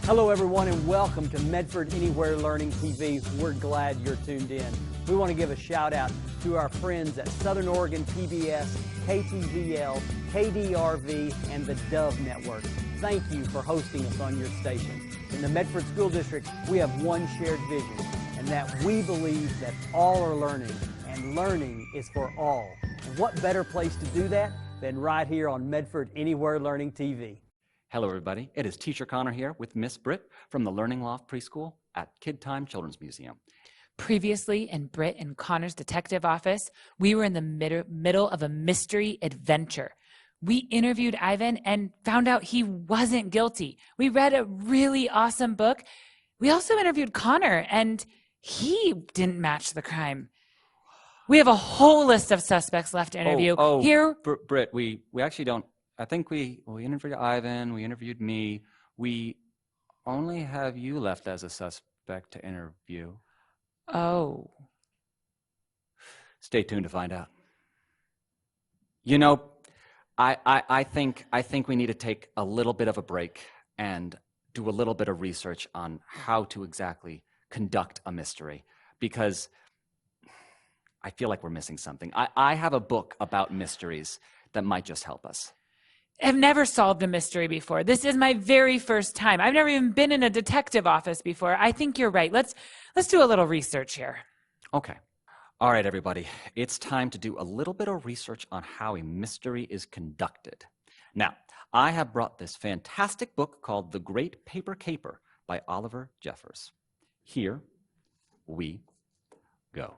Hello everyone and welcome to Medford Anywhere Learning TV. We're glad you're tuned in. We want to give a shout out to our friends at Southern Oregon PBS, KTVL, KDRV, and the Dove Network. Thank you for hosting us on your station. In the Medford School District, we have one shared vision, and that we believe that all are learning, and learning is for all. And what better place to do that than right here on Medford Anywhere Learning TV. Hello everybody, it is Teacher Connor here with Miss Britt from the Learning Loft Preschool at Kid Time Children's Museum. Previously in Britt and Connor's detective office, we were in the middle of a mystery adventure. We interviewed Ivan and found out he wasn't guilty. We read a really awesome book. We also interviewed Connor and he didn't match the crime. We have a whole list of suspects left to interview. Here, Britt, we actually don't. I think we interviewed Ivan, we interviewed me. We only have you left as a suspect to interview. Oh. Stay tuned to find out. You know, I think we need to take a little bit of a break and do a little bit of research on how to exactly conduct a mystery, because I feel like we're missing something. I have a book about mysteries that might just help us. I've never solved a mystery before. This is my very first time. I've never even been in a detective office before. I think you're right. Let's do a little research here. Okay. All right, everybody. It's time to do a little bit of research on how a mystery is conducted. Now, I have brought this fantastic book called The Great Paper Caper by Oliver Jeffers. Here we go.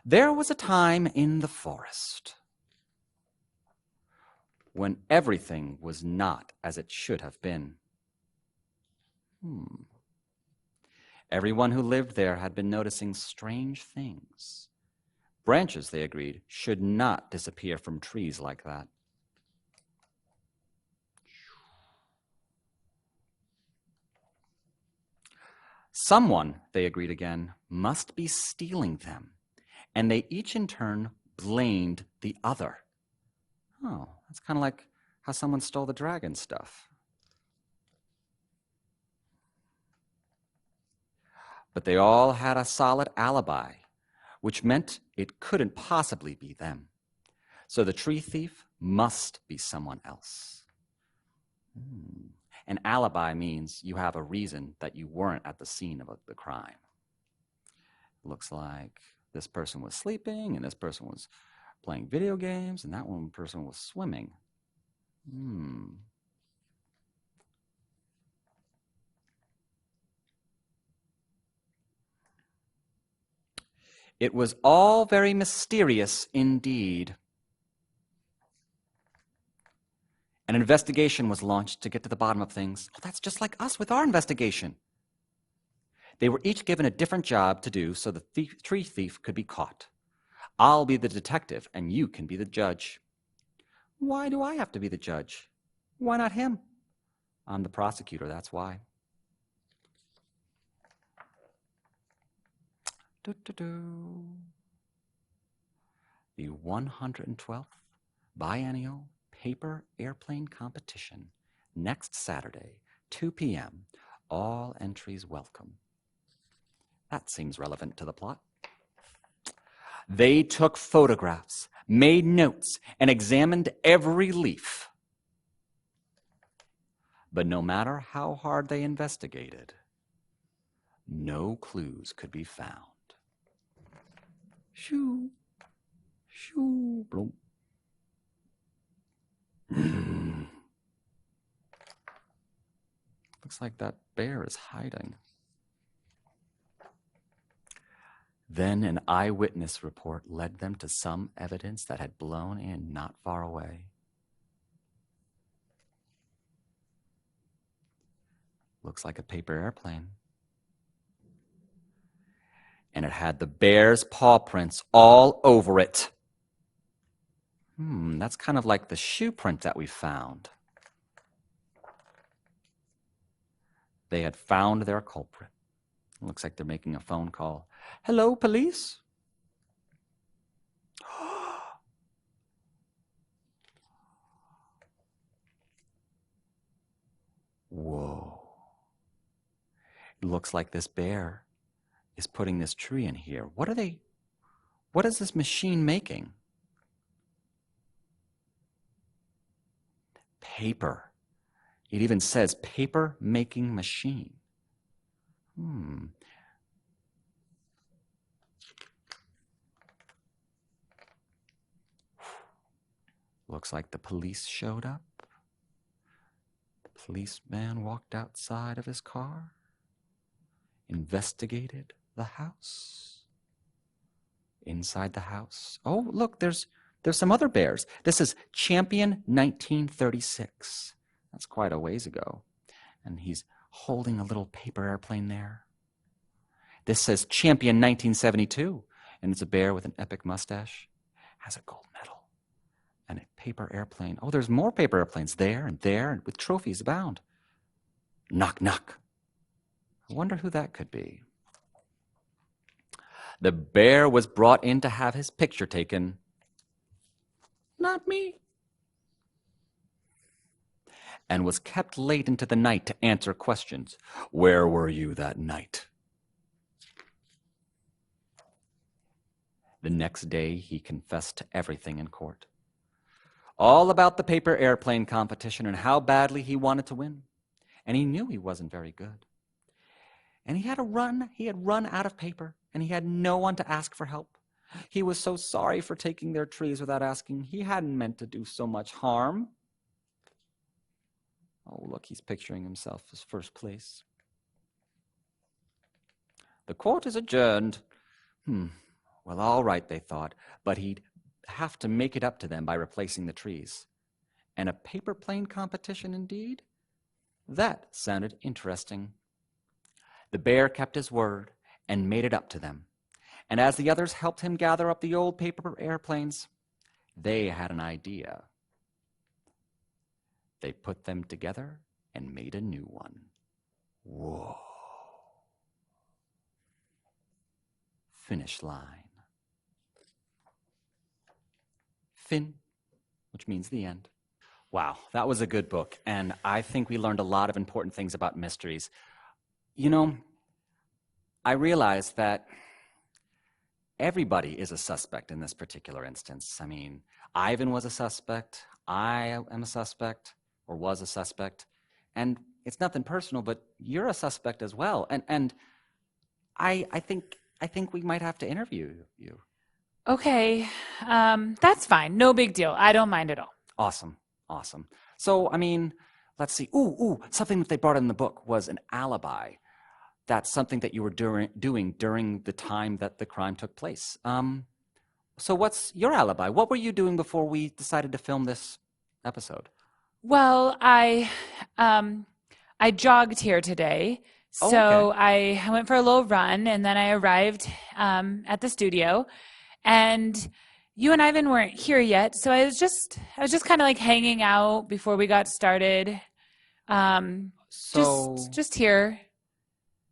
There was a time in the forest when everything was not as it should have been. Everyone who lived there had been noticing strange things. Branches, they agreed, should not disappear from trees like that. Someone, they agreed again, must be stealing them. And they each in turn blamed the other. Oh, that's kind of like how someone stole the dragon stuff. But they all had a solid alibi, which meant it couldn't possibly be them. So the tree thief must be someone else. An alibi means you have a reason that you weren't at the scene of the crime. Looks like this person was sleeping, and this person was playing video games, and that one person was swimming. It was all very mysterious indeed. An investigation was launched to get to the bottom of things. Oh, that's just like us with our investigation. They were each given a different job to do so the tree thief could be caught. I'll be the detective and you can be the judge. Why do I have to be the judge? Why not him? I'm the prosecutor, that's why. The 112th Biennial Paper Airplane Competition, next Saturday, 2 p.m. All entries welcome. That seems relevant to the plot. They took photographs, made notes, and examined every leaf. But no matter how hard they investigated, no clues could be found. Shoo, shoo, bloom. Looks like that bear is hiding. Then an eyewitness report led them to some evidence that had blown in not far away. Looks like a paper airplane. And it had the bear's paw prints all over it. That's kind of like the shoe print that we found. They had found their culprit. It looks like they're making a phone call. Hello, police? Whoa. It looks like this bear is putting this tree in here. What is this machine making? Paper. It even says paper making machine. Looks like the police showed up. The policeman walked outside of his car, investigated the house. Inside the house. Oh, look, there's some other bears. This is Champion 1936. That's quite a ways ago. And he's holding a little paper airplane there. This says Champion 1972, and it's a bear with an epic mustache. Has a gold medal and a paper airplane. Oh, there's more paper airplanes there and with trophies abound. Knock, knock. I wonder who that could be. The bear was brought in to have his picture taken. Not me. And was kept late into the night to answer questions. Where were you that night? The next day, he confessed to everything in court. All about the paper airplane competition and how badly he wanted to win. And he knew he wasn't very good. And he had run out of paper, and he had no one to ask for help. He was so sorry for taking their trees without asking. He hadn't meant to do so much harm. Oh, look, he's picturing himself as first place. The court is adjourned. Well, all right, they thought, but he'd have to make it up to them by replacing the trees. And a paper plane competition indeed? That sounded interesting. The bear kept his word and made it up to them. And as the others helped him gather up the old paper airplanes, they had an idea. They put them together and made a new one. Whoa. Finish line. Fin, which means the end. Wow, that was a good book, and I think we learned a lot of important things about mysteries. You know, I realized that everybody is a suspect in this particular instance. I mean, Ivan was a suspect, I am a suspect, or was a suspect, and it's nothing personal, but you're a suspect as well, and I think we might have to interview you. Okay, that's fine. No big deal. I don't mind at all. Awesome. So, I mean, let's see. Something that they brought in the book was an alibi. That's something that you were doing during the time that the crime took place. So what's your alibi? What were you doing before we decided to film this episode? Well, I jogged here today. So okay. I went for a little run, and then I arrived at the studio, and you and Ivan weren't here yet. So I was just kind of like hanging out before we got started. Just here.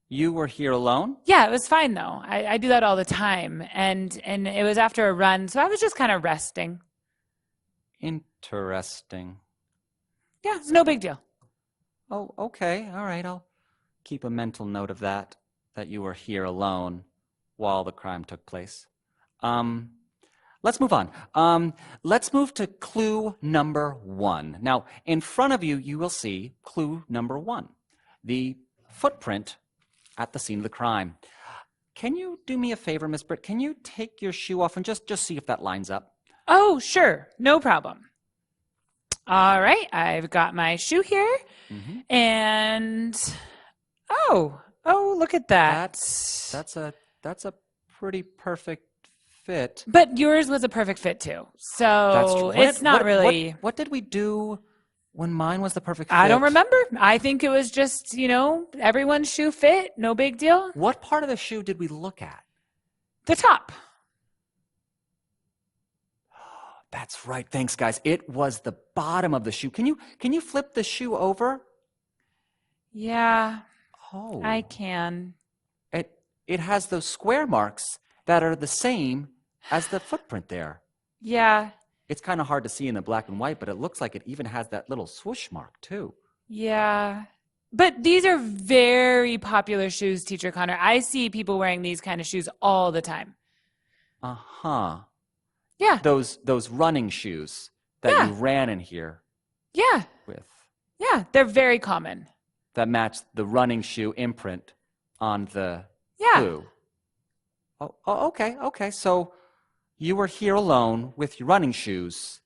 You were here alone? Yeah, it was fine though. I do that all the time, and it was after a run, so I was just kind of resting. Interesting. Yeah, it's no big deal. Oh, okay. All right. I'll keep a mental note of that you were here alone while the crime took place. Let's move on. Let's move to clue number 1. Now, in front of you, you will see clue number 1, the footprint at the scene of the crime. Can you do me a favor, Miss Britt? Can you take your shoe off and just see if that lines up? Oh, sure. No problem. All right. I've got my shoe here. Mm-hmm. And oh, look at that. That's a pretty perfect fit. But yours was a perfect fit too. So it's not really. What did we do when mine was the perfect fit? I don't remember. I think it was just, everyone's shoe fit. No big deal. What part of the shoe did we look at? The top. That's right. Thanks, guys. It was the bottom of the shoe. Can you flip the shoe over? Yeah. Oh. I can. It has those square marks that are the same as the footprint there. Yeah. It's kind of hard to see in the black and white, but it looks like it even has that little swoosh mark too. Yeah. But these are very popular shoes, Teacher Connor. I see people wearing these kind of shoes all the time. Uh-huh. Yeah, Those running shoes that you yeah, ran in here yeah, with yeah. They're very common. that match the running shoe imprint on the Yeah. clue. Okay. So you were here alone with your running shoes.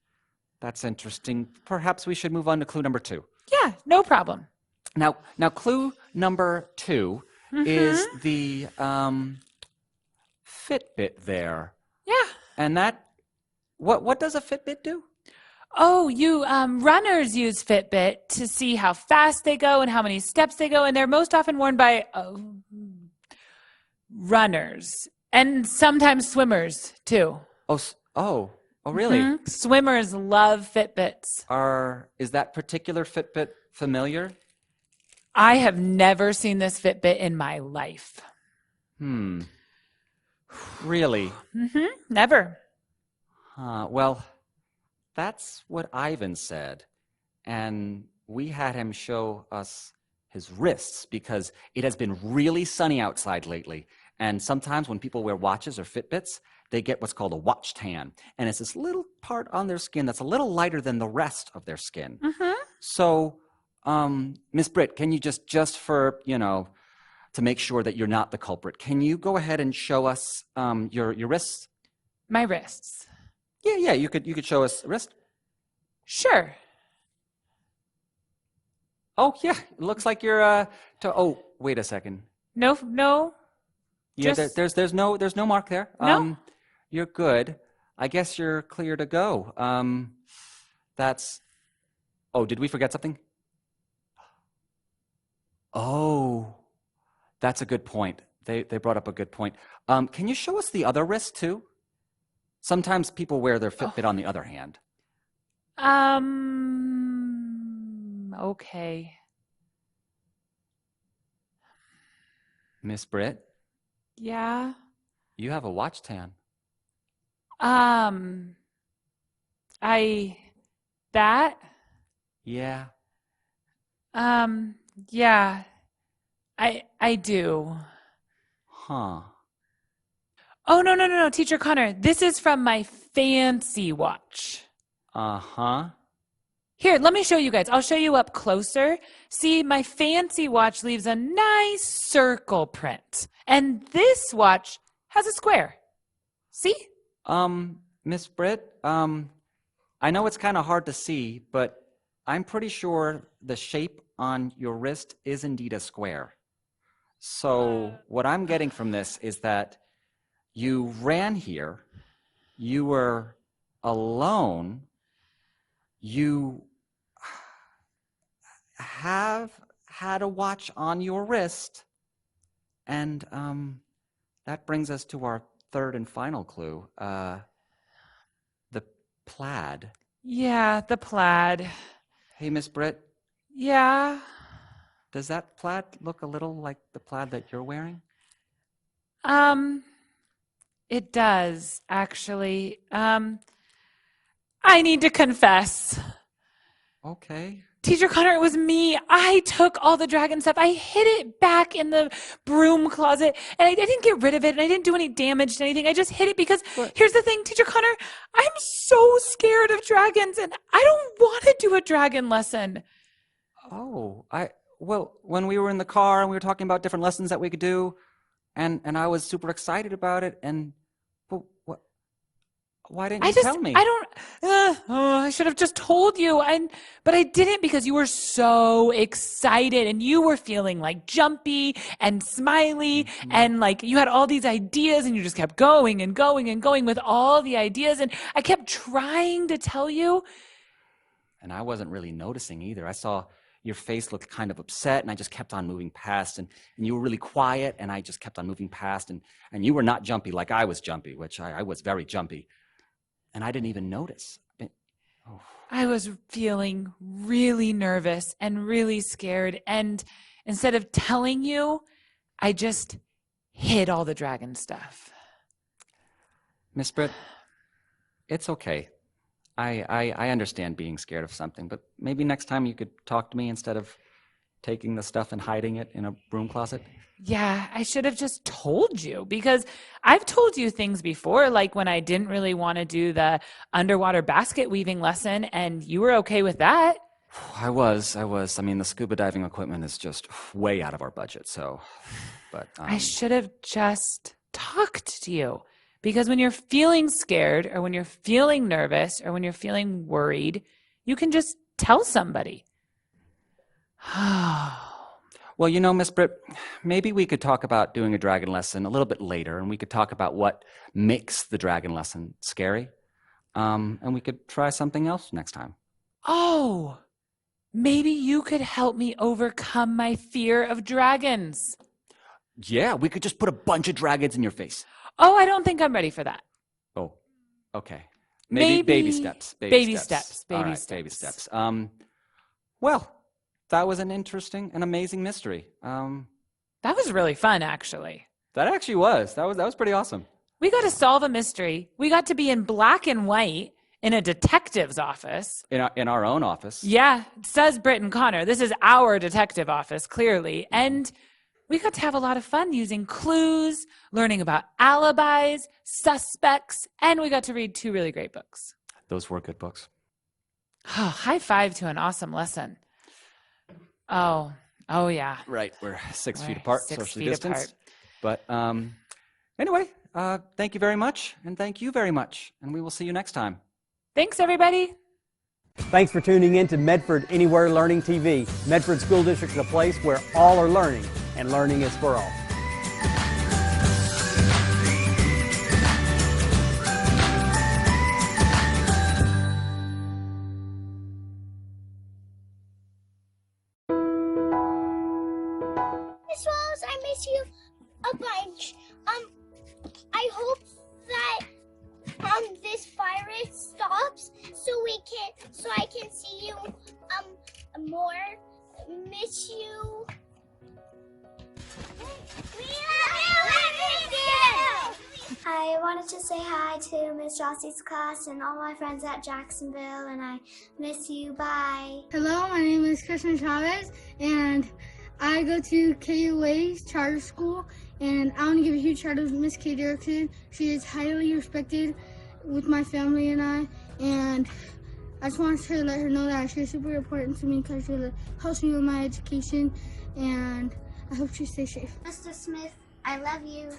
That's interesting. Perhaps we should move on to clue number 2. Yeah, no problem. Now, clue number 2 is the Fitbit there, Yeah. and that what does a Fitbit do? Oh, you runners use Fitbit to see how fast they go and how many steps they go, and they're most often worn by runners and sometimes swimmers too. Really? Swimmers love Fitbits. Is that particular Fitbit familiar? I have never seen this Fitbit in my life. Really? Never. Well, that's what Ivan said. And we had him show us his wrists because it has been really sunny outside lately. And sometimes when people wear watches or Fitbits, they get what's called a watch tan. And it's this little part on their skin that's a little lighter than the rest of their skin. So, Miss Britt, can you just for, to make sure that you're not the culprit, can you go ahead and show us your wrists? My wrists. Yeah, you could show us wrist. Sure. Oh, yeah, it looks like you're wait a second. No. Yeah, Just- there's no mark there. No? You're good. I guess you're clear to go. Did we forget something? Oh, that's a good point. They brought up a good point. Can you show us the other wrist too? Sometimes people wear their Fitbit on the other hand. Okay. Miss Britt, Yeah. you have a watch tan. That? Yeah. Yeah. I do. Huh. Oh, no, Teacher Connor. This is from my fancy watch. Uh-huh. Here, let me show you guys. I'll show you up closer. See, my fancy watch leaves a nice circle print. And this watch has a square. See? Miss Britt, I know it's kind of hard to see, but I'm pretty sure the shape on your wrist is indeed a square. So what I'm getting from this is that you ran here, you were alone, you have had a watch on your wrist, and that brings us to our third and final clue, the plaid. Yeah, the plaid. Hey, Miss Britt, Yeah. does that plaid look a little like the plaid that you're wearing? It does, actually. I need to confess. Okay. Teacher Connor, it was me. I took all the dragon stuff. I hid it back in the broom closet, and I didn't get rid of it, and I didn't do any damage to anything. I just hid it because, here's the thing, Teacher Connor, I'm so scared of dragons, and I don't want to do a dragon lesson. Oh, well, when we were in the car and we were talking about different lessons that we could do, and I was super excited about it, but why didn't you tell me? I should have just told you, but I didn't because you were so excited and you were feeling like jumpy and smiley and like you had all these ideas and you just kept going and going and going with all the ideas, and I kept trying to tell you. And I wasn't really noticing either. I saw your face looked kind of upset, and I just kept on moving past, and you were really quiet, and I just kept on moving past, and you were not jumpy like I was jumpy, which I was very jumpy. And I didn't even notice. I was feeling really nervous and really scared. And instead of telling you, I just hid all the dragon stuff. Miss Britt, it's okay. I understand being scared of something, but maybe next time you could talk to me instead of taking the stuff and hiding it in a broom closet? Yeah, I should have just told you because I've told you things before, like when I didn't really want to do the underwater basket weaving lesson and you were okay with that. I was. I mean, the scuba diving equipment is just way out of our budget, so, but, I should have just talked to you because when you're feeling scared or when you're feeling nervous or when you're feeling worried, you can just tell somebody. Well, you know, Miss Britt, maybe we could talk about doing a dragon lesson a little bit later, and we could talk about what makes the dragon lesson scary. And we could try something else next time. Oh, maybe you could help me overcome my fear of dragons. Yeah, we could just put a bunch of dragons in your face. Oh, I don't think I'm ready for that. Oh, okay. Maybe baby steps. Baby steps. All right, baby steps. Well, that was an interesting and amazing mystery. That was really fun, actually. That actually was. That was pretty awesome. We got to solve a mystery. We got to be in black and white in a detective's office. In our own office. Yeah, it says Britt and Connor. This is our detective office, clearly. And we got to have a lot of fun using clues, learning about alibis, suspects, and we got to read 2 really great books. Those were good books. Oh, high five to an awesome lesson. Oh yeah. Right, we're 6 feet apart, 6 socially feet distanced. apart. But anyway, thank you very much, and thank you very much, and we will see you next time. Thanks, everybody. Thanks for tuning in to Medford Anywhere Learning TV. Medford School District is a place where all are learning, and learning is for all. Miss Rose, I miss you a bunch. I hope that this virus stops so I can see you more. Miss you. We love you. I wanted to say hi to Miss Jossie's class and all my friends at Jacksonville, and I miss you. Bye. Hello, my name is Christian Chavez, and I go to KUA's charter school, and I want to give a huge shout out to Miss Kay Derrickson. She is highly respected with my family and I, and I just want to let her know that she's super important to me because she helps me with my education, and I hope she stays safe. Mr. Smith, I love you.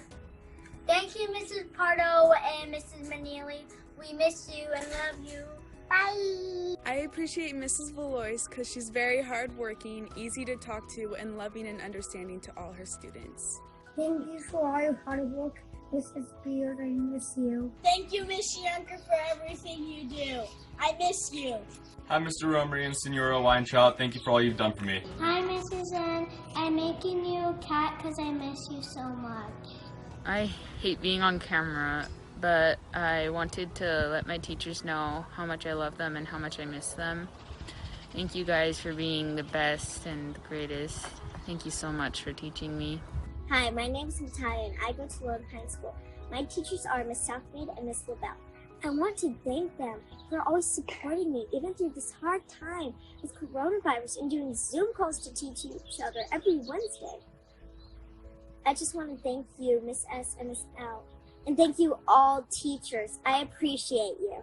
Thank you, Mrs. Pardo and Mrs. Manili. We miss you and love you. Bye. I appreciate Mrs. Valois because she's very hardworking, easy to talk to, and loving and understanding to all her students. Thank you for all your hard work, Mrs. Beard. I miss you. Thank you, Miss Yunker, for everything you do. I miss you. Hi, Mr. Romery and Senora Weintraub. Thank you for all you've done for me. Hi, Mrs. N. I'm making you a cat because I miss you so much. I hate being on camera, but I wanted to let my teachers know how much I love them and how much I miss them. Thank you guys for being the best and the greatest. Thank you so much for teaching me. Hi, my name is Natalia and I go to Lone High School. My teachers are Miss Southmead and Miss LaBelle. I want to thank them for always supporting me, even through this hard time with coronavirus and doing Zoom calls to teach each other every Wednesday. I just want to thank you, Miss S and Miss L. And thank you all teachers. I appreciate you.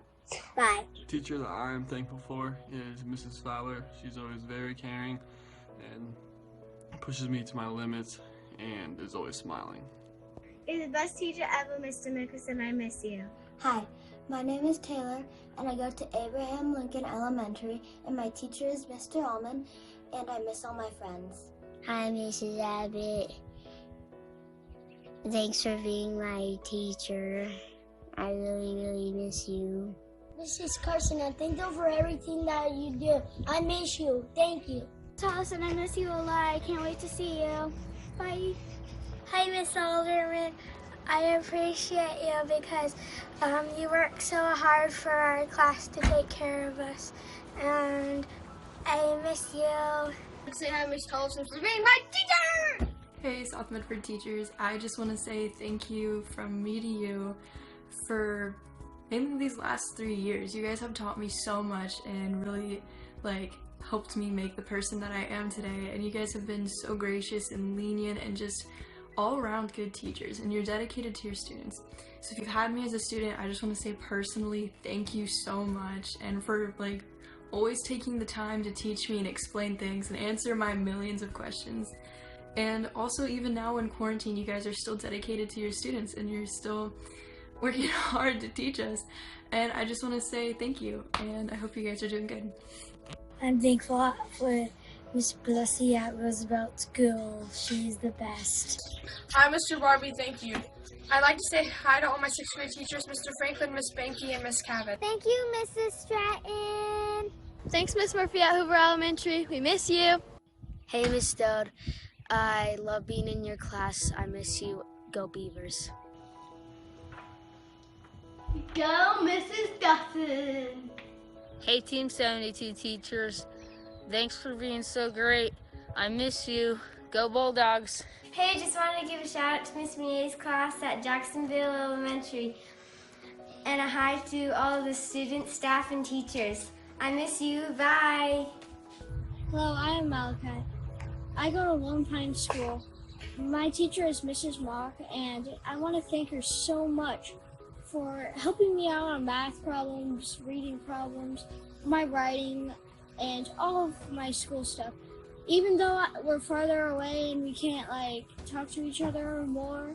Bye. The teacher that I am thankful for is Mrs. Fowler. She's always very caring and pushes me to my limits and is always smiling. You're the best teacher ever, Mr. Nicholson. I miss you. Hi, my name is Taylor, and I go to Abraham Lincoln Elementary, and my teacher is Mr. Allman, and I miss all my friends. Hi, Mrs. Abbott. Thanks for being my teacher. I really, really miss you. Mrs. Carson, and thank you for everything that you do. I miss you. Thank you. Allison, I miss you a lot. I can't wait to see you. Bye. Hi, Miss Alderman. I appreciate you because you work so hard for our class to take care of us. And I miss you. Say hi, Miss Tolson, for being my teacher! Hey, South Medford teachers. I just want to say thank you from me to you for mainly these last 3 years. You guys have taught me so much and really helped me make the person that I am today, and you guys have been so gracious and lenient and just all around good teachers, and you're dedicated to your students. So if you've had me as a student, I just want to say personally thank you so much, and for like always taking the time to teach me and explain things and answer my millions of questions. And also, even now in quarantine, you guys are still dedicated to your students and you're still working hard to teach us. And I just want to say thank you, and I hope you guys are doing good. I'm thankful for Miss Blessy at Roosevelt School. She's the best. Hi, Mr. Barbie, thank you. I'd like to say hi to all my 6th grade teachers, Mr. Franklin, Miss Banky, and Miss Cabot. Thank you, Mrs. Stratton. Thanks, Miss Murphy at Hoover Elementary. We miss you. Hey, Miss Dode. I love being in your class. I miss you. Go Beavers. Go, Mrs. Dawson. Hey, Team 72 teachers. Thanks for being so great. I miss you. Go Bulldogs. Hey, just wanted to give a shout out to Miss Mie's class at Jacksonville Elementary. And a hi to all of the students, staff, and teachers. I miss you. Bye. Hello, I am Malachi. I go to Lone Pine School. My teacher is Mrs. Mock, and I want to thank her so much for helping me out on math problems, reading problems, my writing, and all of my school stuff. Even though we're farther away and we can't talk to each other more,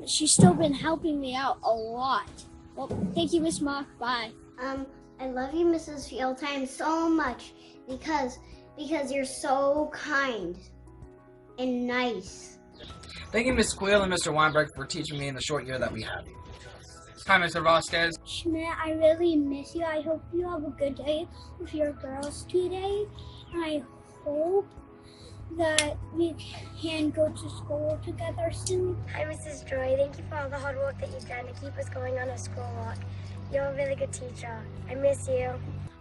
she's still been helping me out a lot. Well, thank you, Miss Mock. Bye. I love you, Mrs. Fieldtime, so much because you're so kind and nice. Thank you, Miss Quill and Mr. Weinberg, for teaching me in the short year that we have. Hi, Mr. Vasquez. Schmidt, I really miss you. I hope you have a good day with your girls today. And I hope that we can go to school together soon. Hi, Mrs. Joy. Thank you for all the hard work that you've done to keep us going on a school walk. You're a really good teacher. I miss you.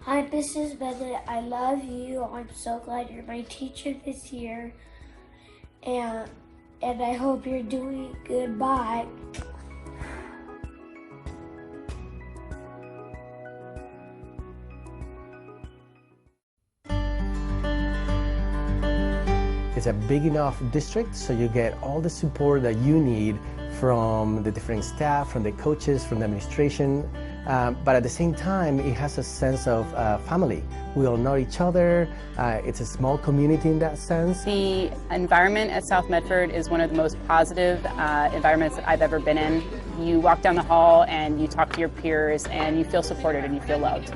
Hi, Mrs. Bennett. I love you. I'm so glad you're my teacher this year. And I hope you're doing good. Bye. It's a big enough district, so you get all the support that you need from the different staff, from the coaches, from the administration. But at the same time, it has a sense of family. We all know each other. It's a small community in that sense. The environment at South Medford is one of the most positive environments that I've ever been in. You walk down the hall and you talk to your peers and you feel supported and you feel loved.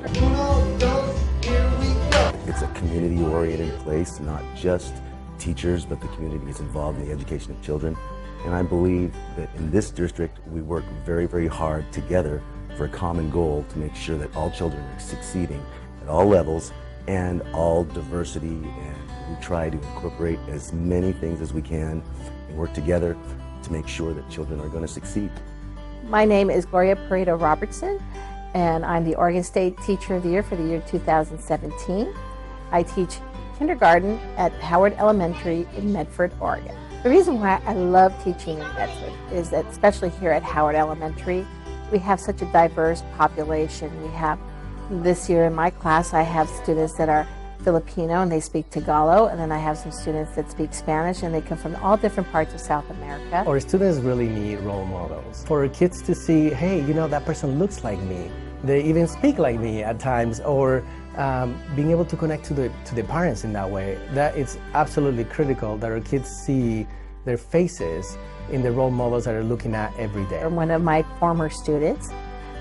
It's a community-oriented place, not just teachers, but the community is involved in the education of children. And I believe that in this district, we work very, very hard together for a common goal to make sure that all children are succeeding at all levels and all diversity, and we try to incorporate as many things as we can and work together to make sure that children are going to succeed. My name is Gloria Pareto Robertson, and I'm the Oregon State Teacher of the Year for the year 2017. I teach kindergarten at Howard Elementary in Medford, Oregon. The reason why I love teaching in Medford is that, especially here at Howard Elementary, we have such a diverse population. We have, this year in my class, I have students that are Filipino and they speak Tagalog, and then I have some students that speak Spanish and they come from all different parts of South America. Our students really need role models. For kids to see, hey, you know, that person looks like me. They even speak like me at times, or being able to connect to the parents in that way. That it's absolutely critical that our kids see their faces in the role models that they're looking at every day. One of my former students,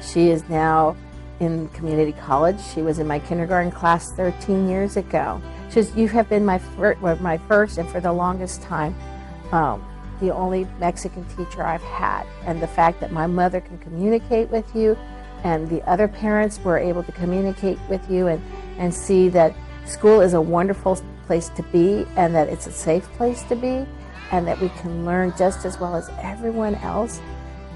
she is now in community college. She was in my kindergarten class 13 years ago. She says, you have been my first and for the longest time, the only Mexican teacher I've had. And the fact that my mother can communicate with you and the other parents were able to communicate with you and see that school is a wonderful place to be and that it's a safe place to be and that we can learn just as well as everyone else.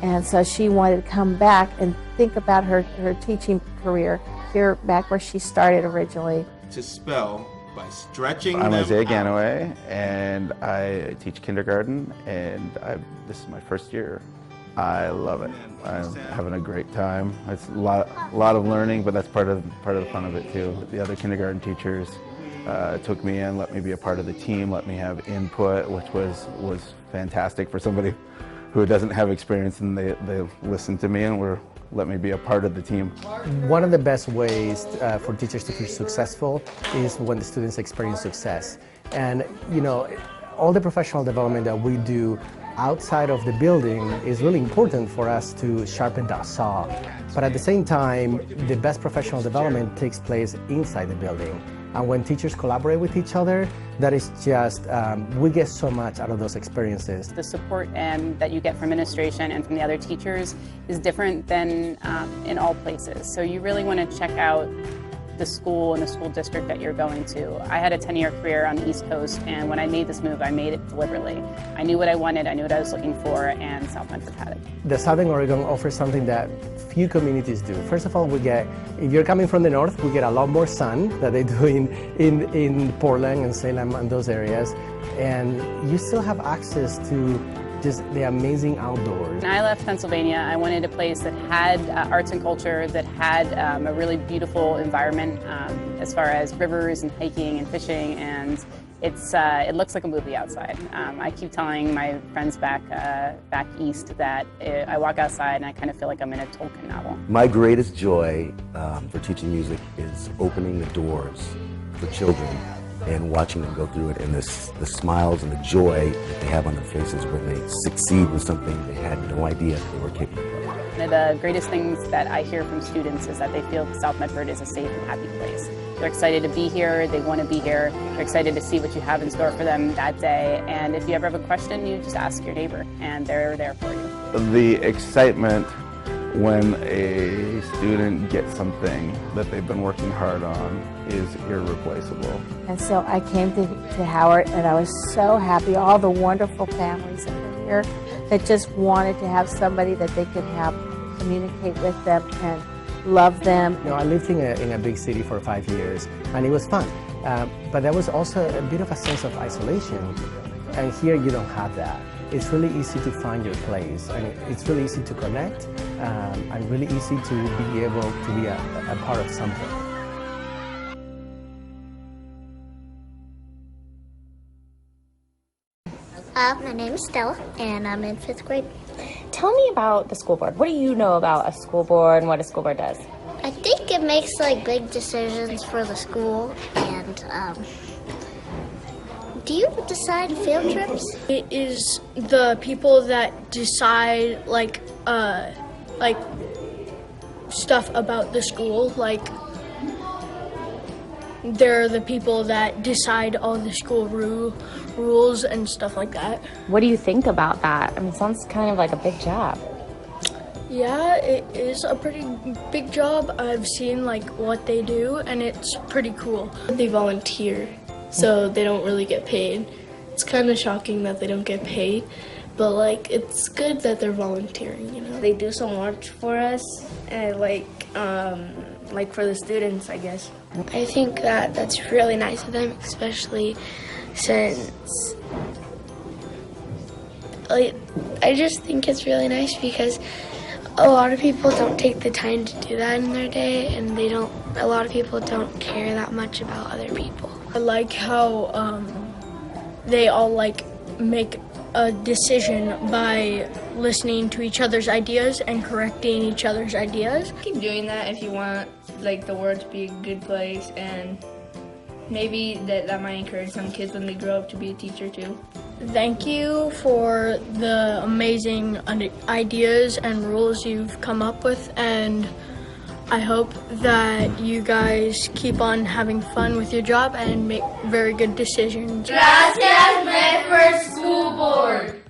And so she wanted to come back and think about her teaching career here back where she started originally. To spell by stretching I'm them Isaiah out. Ganaway, and I teach kindergarten, and this is my first year I love it. I'm having a great time. It's a lot of learning, but that's part of the fun of it too. The other kindergarten teachers took me in, let me be a part of the team, let me have input, which was fantastic for somebody who doesn't have experience, and they listened to me and let me be a part of the team. One of the best ways for teachers to feel successful is when the students experience success. And you know, all the professional development that we do outside of the building is really important for us to sharpen that saw. But at the same time, the best professional development takes place inside the building. And when teachers collaborate with each other, that is just, we get so much out of those experiences. The support that you get from administration and from the other teachers is different than in all places. So you really want to check out the school and the school district that you're going to. I had a 10-year career on the East Coast, and when I made this move, I made it deliberately. I knew what I wanted, I knew what I was looking for, and South Medford had it. The Southern Oregon offers something that few communities do. First of all, if you're coming from the north, we get a lot more sun that they do in Portland and Salem and those areas, and you still have access to just the amazing outdoors. When I left Pennsylvania, I wanted a place that had arts and culture, that had a really beautiful environment as far as rivers and hiking and fishing, and it looks like a movie outside. I keep telling my friends back east that I walk outside and I kind of feel like I'm in a Tolkien novel. My greatest joy for teaching music is opening the doors for children and watching them go through it, and the smiles and the joy that they have on their faces when they succeed with something they had no idea they were capable of. One of the greatest things that I hear from students is that they feel South Medford is a safe and happy place. They're excited to be here, they want to be here, they're excited to see what you have in store for them that day, and if you ever have a question, you just ask your neighbor, and they're there for you. The excitement when a student gets something that they've been working hard on is irreplaceable. And so I came to Howard, and I was so happy, all the wonderful families that were here that just wanted to have somebody that they could have communicate with them and love them. You know, I lived in a big city for 5 years, and it was fun. But there was also a bit of a sense of isolation, and here you don't have that. It's really easy to find your place, and it's really easy to connect, and really easy to be able to be a part of something. My name is Stella, and I'm in 5th grade. Tell me about the school board. What do you know about a school board and what a school board does? I think it makes like big decisions for the school, and do you decide field trips? It is the people that decide like stuff about the school, like they're the people that decide all the school rules and stuff like that. What do you think about that? I mean, it sounds kind of like a big job. Yeah, it is a pretty big job. I've seen like what they do, and it's pretty cool. They volunteer, so they don't really get paid. It's kind of shocking that they don't get paid, but like it's good that they're volunteering, you know. They do so much for us, and like for the students, I guess. I think that that's really nice of them, especially since I just think it's really nice because a lot of people don't take the time to do that in their day, and a lot of people don't care that much about other people. I like how they all like make a decision by listening to each other's ideas and correcting each other's ideas. Keep doing that if you want like the world to be a good place, and maybe that might encourage some kids when they grow up to be a teacher too. Thank you for the amazing ideas and rules you've come up with, and I hope that you guys keep on having fun with your job and make very good decisions. Gracias, Medford School Board.